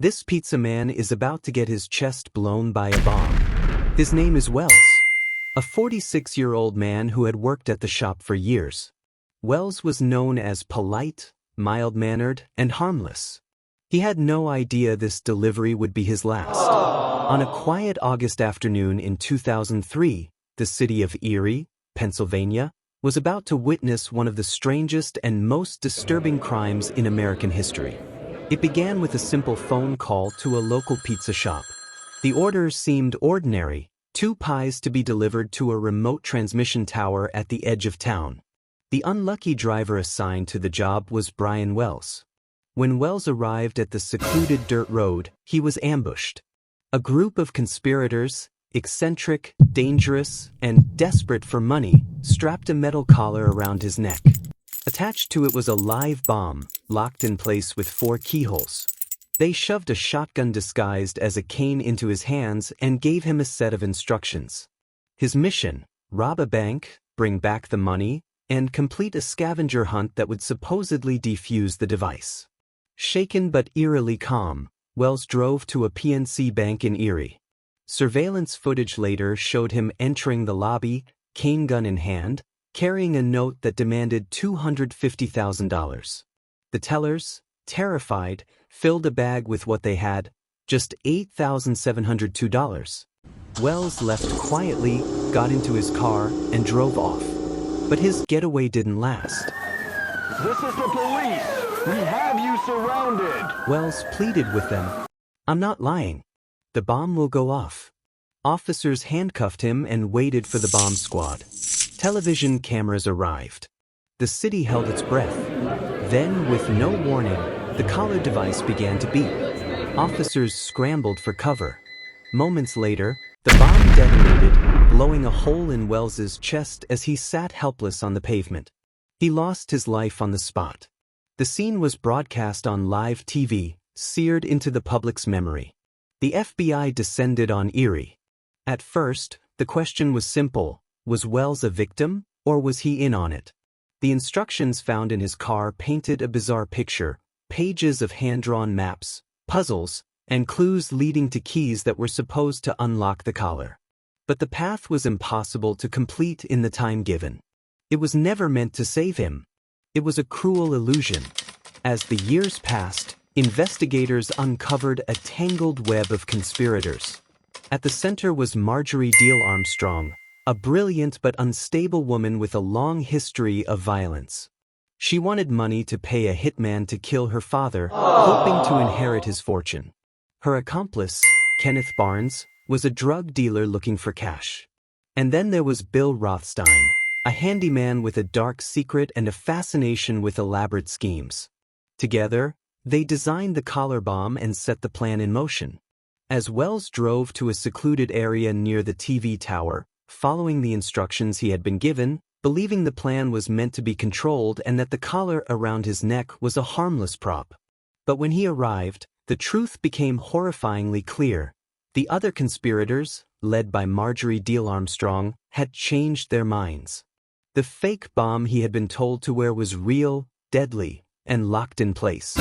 This pizza man is about to get his chest blown by a bomb. His name is Wells, a 46-year-old man who had worked at the shop for years. Wells was known as polite, mild-mannered, and harmless. He had no idea this delivery would be his last. On a quiet August afternoon in 2003, the city of Erie, Pennsylvania, was about to witness one of the strangest and most disturbing crimes in American history. It began with a simple phone call to a local pizza shop. The order seemed ordinary: 2 pies to be delivered to a remote transmission tower at the edge of town. The unlucky driver assigned to the job was Brian Wells. When Wells arrived at the secluded dirt road, he was ambushed. A group of conspirators, eccentric, dangerous, and desperate for money, strapped a metal collar around his neck. Attached to it was a live bomb, locked in place with 4 keyholes. They shoved a shotgun disguised as a cane into his hands and gave him a set of instructions. His mission: rob a bank, bring back the money, and complete a scavenger hunt that would supposedly defuse the device. Shaken but eerily calm, Wells drove to a PNC Bank in Erie. Surveillance footage later showed him entering the lobby, cane gun in hand, carrying a note that demanded $250,000. The tellers, terrified, filled a bag with what they had, just $8,702. Wells left quietly, got into his car, and drove off. But his getaway didn't last. This is the police! We have you surrounded! Wells pleaded with them. "I'm not lying. The bomb will go off." Officers handcuffed him and waited for the bomb squad. Television cameras arrived. The city held its breath. Then, with no warning, the collar device began to beep. Officers scrambled for cover. Moments later, the bomb detonated, blowing a hole in Wells's chest as he sat helpless on the pavement. He lost his life on the spot. The scene was broadcast on live TV, seared into the public's memory. The FBI descended on Erie. At first, the question was simple: was Wells a victim, or was he in on it? The instructions found in his car painted a bizarre picture: pages of hand-drawn maps, puzzles, and clues leading to keys that were supposed to unlock the collar. But the path was impossible to complete in the time given. It was never meant to save him. It was a cruel illusion. As the years passed, investigators uncovered a tangled web of conspirators. At the center was Marjorie Diehl-Armstrong, a brilliant but unstable woman with a long history of violence. She wanted money to pay a hitman to kill her father, hoping to inherit his fortune. Her accomplice, Kenneth Barnes, was a drug dealer looking for cash. And then there was Bill Rothstein, a handyman with a dark secret and a fascination with elaborate schemes. Together, they designed the collar bomb and set the plan in motion. As Wells drove to a secluded area near the TV tower, following the instructions he had been given, believing the plan was meant to be controlled and that the collar around his neck was a harmless prop. But when he arrived, the truth became horrifyingly clear. The other conspirators, led by Marjorie Diehl-Armstrong, had changed their minds. The fake bomb he had been told to wear was real, deadly, and locked in place.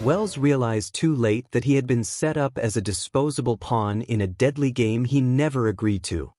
Wells realized too late that he had been set up as a disposable pawn in a deadly game he never agreed to.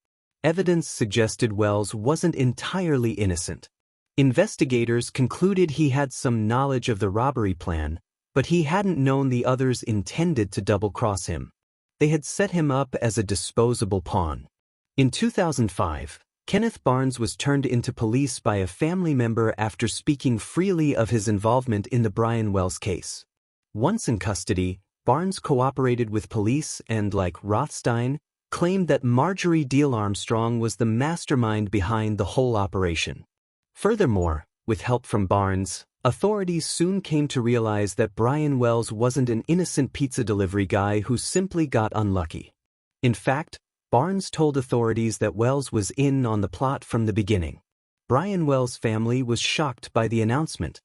Evidence suggested Wells wasn't entirely innocent. Investigators concluded he had some knowledge of the robbery plan, but he hadn't known the others intended to double-cross him. They had set him up as a disposable pawn. In 2005, Kenneth Barnes was turned into police by a family member after speaking freely of his involvement in the Brian Wells case. Once in custody, Barnes cooperated with police and, like Rothstein, claimed that Marjorie Diehl-Armstrong was the mastermind behind the whole operation. Furthermore, with help from Barnes, authorities soon came to realize that Brian Wells wasn't an innocent pizza delivery guy who simply got unlucky. In fact, Barnes told authorities that Wells was in on the plot from the beginning. Brian Wells' family was shocked by the announcement.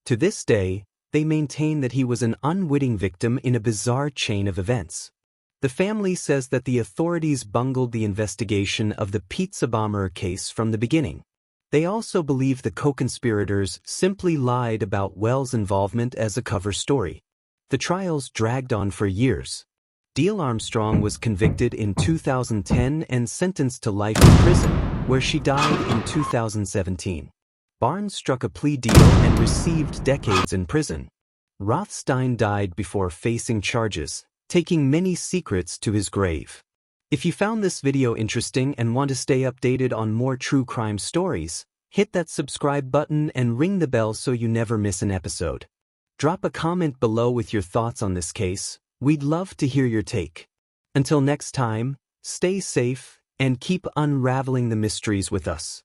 To this day, they maintain that he was an unwitting victim in a bizarre chain of events. The family says that the authorities bungled the investigation of the pizza bomber case from the beginning. They also believe the co-conspirators simply lied about Wells' involvement as a cover story. The trials dragged on for years. Diehl-Armstrong was convicted in 2010 and sentenced to life in prison, where she died in 2017. Barnes struck a plea deal and received decades in prison. Rothstein died before facing charges, taking many secrets to his grave. If you found this video interesting and want to stay updated on more true crime stories, hit that subscribe button and ring the bell so you never miss an episode. Drop a comment below with your thoughts on this case. We'd love to hear your take. Until next time, stay safe and keep unraveling the mysteries with us.